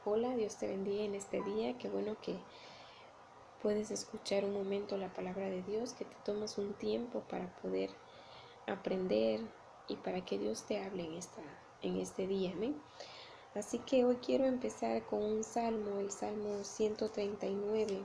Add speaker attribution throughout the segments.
Speaker 1: Hola, Dios te bendiga en este día. Qué bueno que puedes escuchar un momento la palabra de Dios, que te tomas un tiempo para poder aprender y para que Dios te hable en este día. Amén. Así que hoy quiero empezar con un salmo, el Salmo 139,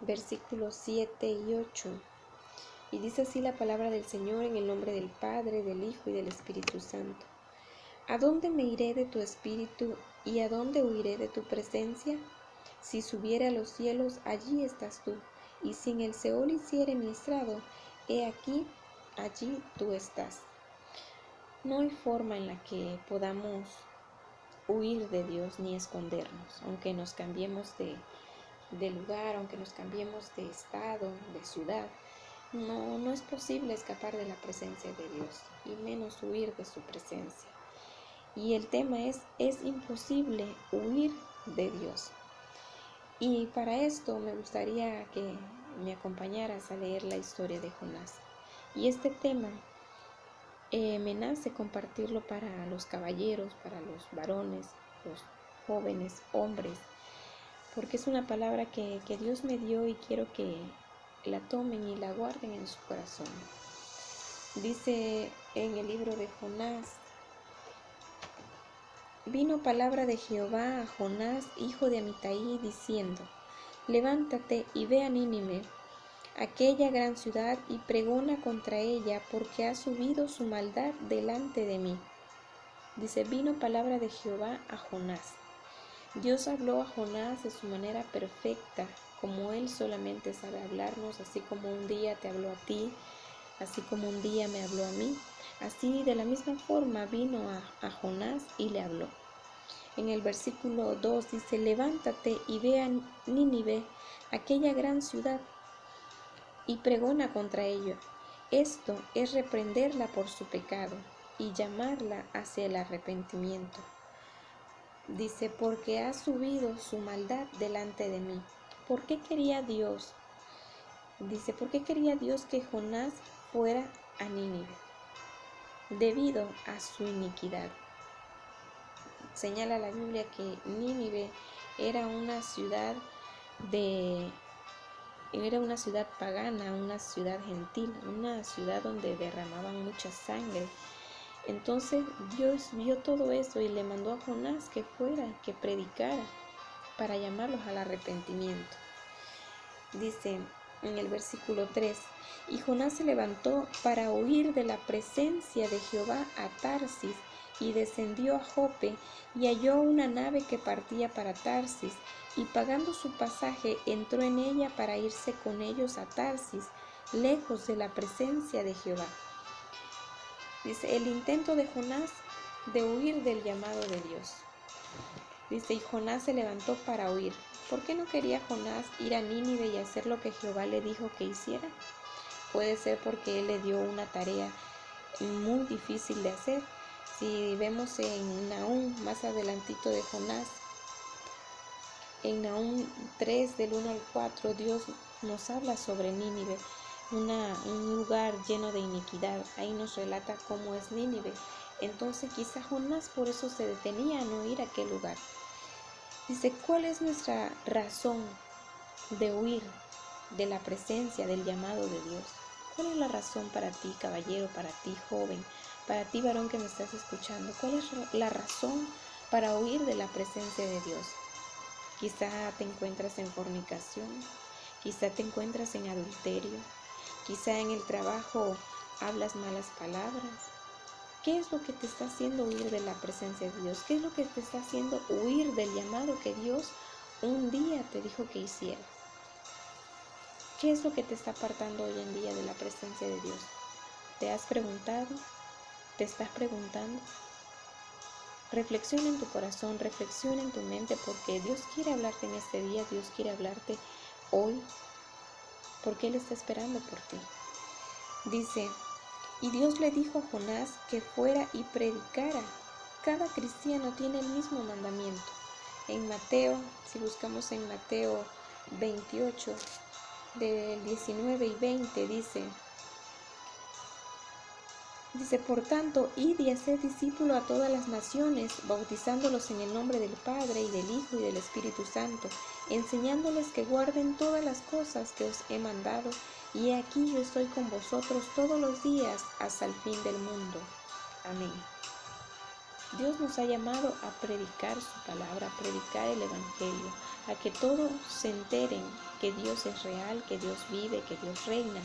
Speaker 1: versículos 7 y 8. Y dice así la palabra del Señor en el nombre del Padre, del Hijo y del Espíritu Santo. ¿A dónde me iré de tu espíritu y a dónde huiré de tu presencia? Si subiere a los cielos, allí estás tú, y si en el Seol hiciere mi estrado, he aquí, allí tú estás. No hay forma en la que podamos huir de Dios ni escondernos, aunque nos cambiemos de lugar, aunque nos cambiemos de estado, de ciudad. No es posible escapar de la presencia de Dios, y menos huir de su presencia. Y el tema es imposible huir de Dios. Y para esto me gustaría que me acompañaras a leer la historia de Jonás. Y este tema me nace compartirlo para los caballeros, para los varones, los jóvenes, hombres, porque es una palabra que Dios me dio y quiero que la tomen y la guarden en su corazón. Dice en el libro de Jonás: vino palabra de Jehová a Jonás, hijo de Amitai, diciendo: levántate y ve a Nínive, aquella gran ciudad, y pregona contra ella, porque ha subido su maldad delante de mí. Dice, vino palabra de Jehová a Jonás. Dios habló a Jonás de su manera perfecta, como Él solamente sabe hablarnos, así como un día te habló a ti, así como un día me habló a mí. Así de la misma forma vino a Jonás y le habló. En el versículo 2 dice, levántate y ve a Nínive, aquella gran ciudad, y pregona contra ella. Esto es reprenderla por su pecado y llamarla hacia el arrepentimiento. Dice, porque ha subido su maldad delante de mí. ¿Por qué quería Dios? Dice, ¿por qué quería Dios que Jonás fuera a Nínive? Debido a su iniquidad. Señala la Biblia que Nínive era una ciudad pagana, una ciudad gentil, una ciudad donde derramaban mucha sangre. Entonces Dios vio todo eso y le mandó a Jonás que fuera, que predicara para llamarlos al arrepentimiento. Dice en el versículo 3, y Jonás se levantó para huir de la presencia de Jehová a Tarsis, y descendió a Jope, y halló una nave que partía para Tarsis, y pagando su pasaje entró en ella para irse con ellos a Tarsis, lejos de la presencia de Jehová. Dice, el intento de Jonás de huir del llamado de Dios. Dice, y Jonás se levantó para huir. ¿Por qué no quería Jonás ir a Nínive y hacer lo que Jehová le dijo que hiciera? Puede ser porque él le dio una tarea muy difícil de hacer. Si vemos en Nahum, más adelantito de Jonás, en Nahum 3 del 1 al 4, Dios nos habla sobre Nínive, un lugar lleno de iniquidad. Ahí nos relata cómo es Nínive. Entonces quizá Jonás por eso se detenía a no ir a aquel lugar. Dice, ¿cuál es nuestra razón de huir de la presencia, del llamado de Dios? ¿Cuál es la razón para ti, caballero, para ti, joven, para ti, varón que me estás escuchando? ¿Cuál es la razón para huir de la presencia de Dios? Quizá te encuentras en fornicación, quizá te encuentras en adulterio, quizá en el trabajo hablas malas palabras. ¿Qué es lo que te está haciendo huir de la presencia de Dios? ¿Qué es lo que te está haciendo huir del llamado que Dios un día te dijo que hicieras? ¿Qué es lo que te está apartando hoy en día de la presencia de Dios? ¿Te has preguntado? ¿Te estás preguntando? Reflexiona en tu corazón, reflexiona en tu mente, porque Dios quiere hablarte en este día, Dios quiere hablarte hoy, porque Él está esperando por ti. Dice, y Dios le dijo a Jonás que fuera y predicara. Cada cristiano tiene el mismo mandamiento. En Mateo, si buscamos en Mateo 28, del 19 y 20, Dice, por tanto, id y haced discípulo a todas las naciones, bautizándolos en el nombre del Padre y del Hijo y del Espíritu Santo, enseñándoles que guarden todas las cosas que os he mandado, y he aquí yo estoy con vosotros todos los días hasta el fin del mundo. Amén. Dios nos ha llamado a predicar su palabra, a predicar el Evangelio, a que todos se enteren que Dios es real, que Dios vive, que Dios reina.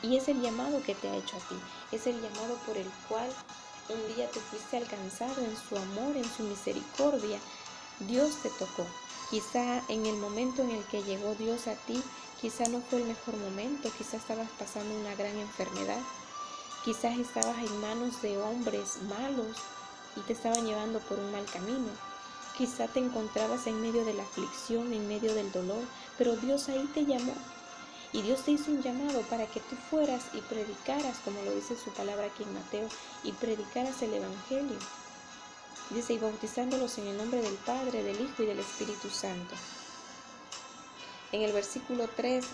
Speaker 1: Y es el llamado que te ha hecho a ti, es el llamado por el cual un día tú fuiste alcanzado en su amor, en su misericordia. Dios te tocó. Quizá en el momento en el que llegó Dios a ti, quizá no fue el mejor momento, quizá estabas pasando una gran enfermedad, quizás estabas en manos de hombres malos y te estaban llevando por un mal camino. Quizá te encontrabas en medio de la aflicción, en medio del dolor, pero Dios ahí te llamó. Y Dios te hizo un llamado para que tú fueras y predicaras, como lo dice su palabra aquí en Mateo, y predicaras el Evangelio. Dice, y bautizándolos en el nombre del Padre, del Hijo y del Espíritu Santo. En el versículo 3,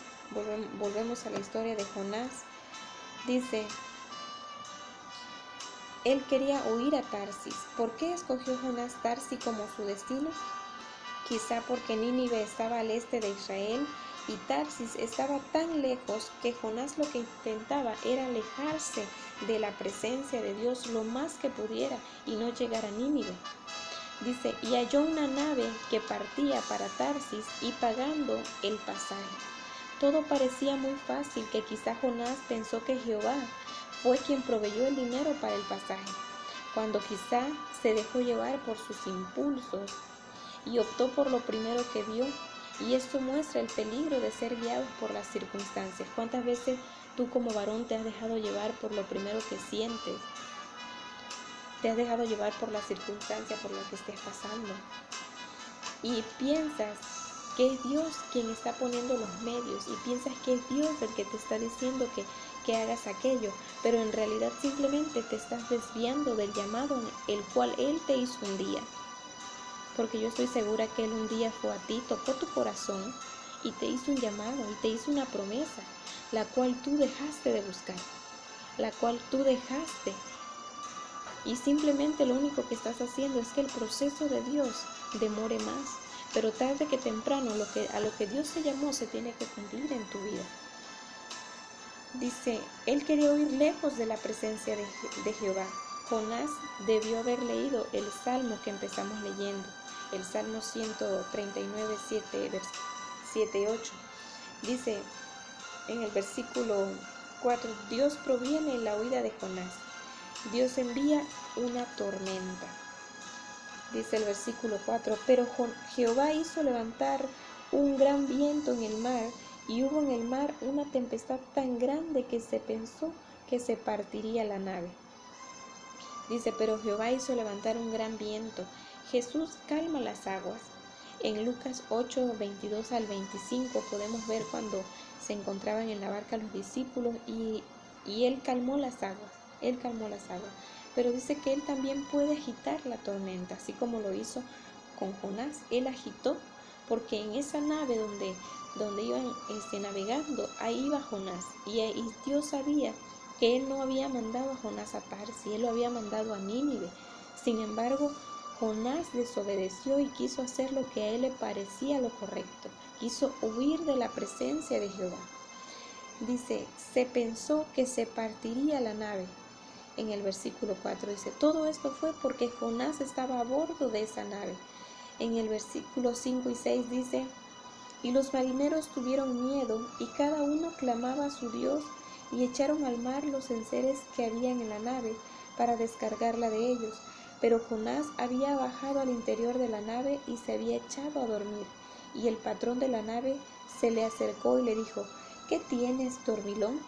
Speaker 1: volvemos a la historia de Jonás. Dice, él quería huir a Tarsis. ¿Por qué escogió Jonás Tarsis como su destino? Quizá porque Nínive estaba al este de Israel y Tarsis estaba tan lejos que Jonás lo que intentaba era alejarse de la presencia de Dios lo más que pudiera y no llegar a Nínive. Dice, y halló una nave que partía para Tarsis y pagando el pasaje. Todo parecía muy fácil, que quizá Jonás pensó que Jehová fue quien proveyó el dinero para el pasaje, cuando quizá se dejó llevar por sus impulsos y optó por lo primero que vio. Y esto muestra el peligro de ser guiados por las circunstancias. ¿Cuántas veces tú como varón te has dejado llevar por lo primero que sientes? Te has dejado llevar por la circunstancia por la que estés pasando. Y piensas que es Dios quien está poniendo los medios y piensas que es Dios el que te está diciendo que hagas aquello, pero en realidad simplemente te estás desviando del llamado en el cual Él te hizo un día. Porque yo estoy segura que Él un día fue a ti, tocó tu corazón y te hizo un llamado y te hizo una promesa, la cual tú dejaste de buscar, la cual tú dejaste. Y simplemente lo único que estás haciendo es que el proceso de Dios demore más, pero tarde que temprano a lo que Dios te llamó se tiene que cumplir en tu vida. Dice, él quería huir lejos de la presencia de Jehová. Jonás debió haber leído el salmo que empezamos leyendo, el Salmo 139, 7 y 8. Dice en el versículo 4, Dios proviene en la huida de Jonás. Dios envía una tormenta. Dice el versículo 4, pero Jehová hizo levantar un gran viento en el mar, y hubo en el mar una tempestad tan grande que se pensó que se partiría la nave. Dice, pero Jehová hizo levantar un gran viento. Jesús calma las aguas. En Lucas 8, 22 al 25 podemos ver cuando se encontraban en la barca los discípulos y Él calmó las aguas. Él calmó las aguas. Pero dice que Él también puede agitar la tormenta, así como lo hizo con Jonás. Él agitó, porque en esa nave donde iban navegando, ahí iba Jonás. Y Dios sabía que Él no había mandado a Jonás a Tarsis, Él lo había mandado a Nínive. Sin embargo, Jonás desobedeció y quiso hacer lo que a él le parecía lo correcto. Quiso huir de la presencia de Jehová. Dice, se pensó que se partiría la nave. En el versículo 4 dice, todo esto fue porque Jonás estaba a bordo de esa nave. En el versículo 5 y 6 dice, y los marineros tuvieron miedo y cada uno clamaba a su Dios y echaron al mar los enseres que habían en la nave para descargarla de ellos. Pero Jonás había bajado al interior de la nave y se había echado a dormir. Y el patrón de la nave se le acercó y le dijo, ¿qué tienes, dormilón?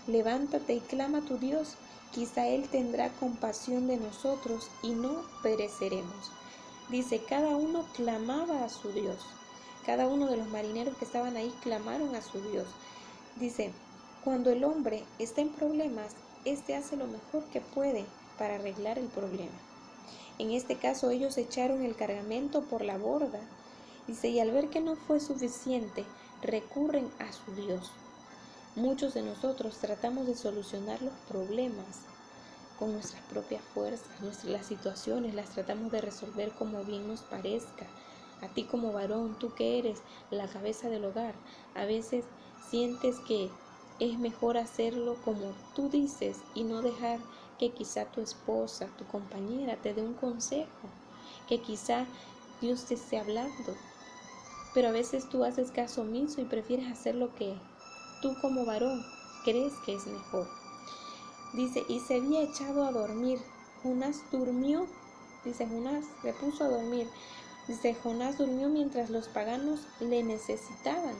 Speaker 1: Levántate y clama a tu Dios, quizá Él tendrá compasión de nosotros y no pereceremos. Dice, cada uno clamaba a su Dios. Cada uno de los marineros que estaban ahí clamaron a su Dios. Dice, cuando el hombre está en problemas, éste hace lo mejor que puede para arreglar el problema. En este caso ellos echaron el cargamento por la borda. Dice, y al ver que no fue suficiente, recurren a su Dios. Muchos de nosotros tratamos de solucionar los problemas con nuestras propias fuerzas. Las situaciones las tratamos de resolver como bien nos parezca. A ti como varón, tú que eres la cabeza del hogar, a veces sientes que es mejor hacerlo como tú dices y no dejar que quizá tu esposa, tu compañera te dé un consejo, que quizá Dios te esté hablando. Pero a veces tú haces caso omiso y prefieres hacer lo que tú como varón crees que es mejor. Dice, y se había echado a dormir. Jonás durmió. Dice, Jonás se puso a dormir. Dice, Jonás durmió mientras los paganos le necesitaban.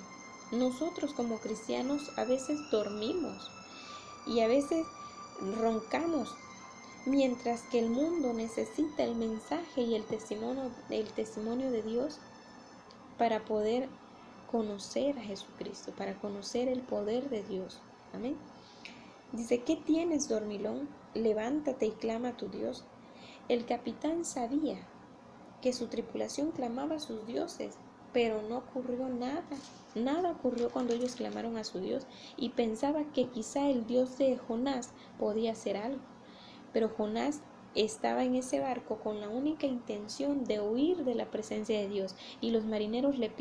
Speaker 1: Nosotros como cristianos a veces dormimos y a veces roncamos, mientras que el mundo necesita el mensaje y el testimonio de Dios para poder conocer a Jesucristo, para conocer el poder de Dios. Amén. Dice, ¿qué tienes, dormilón? Levántate y clama a tu Dios. El capitán sabía que su tripulación clamaba a sus dioses, pero no ocurrió nada. Nada ocurrió cuando ellos clamaron a su Dios y pensaba que quizá el Dios de Jonás podía hacer algo. Pero Jonás estaba en ese barco con la única intención de huir de la presencia de Dios y los marineros le piden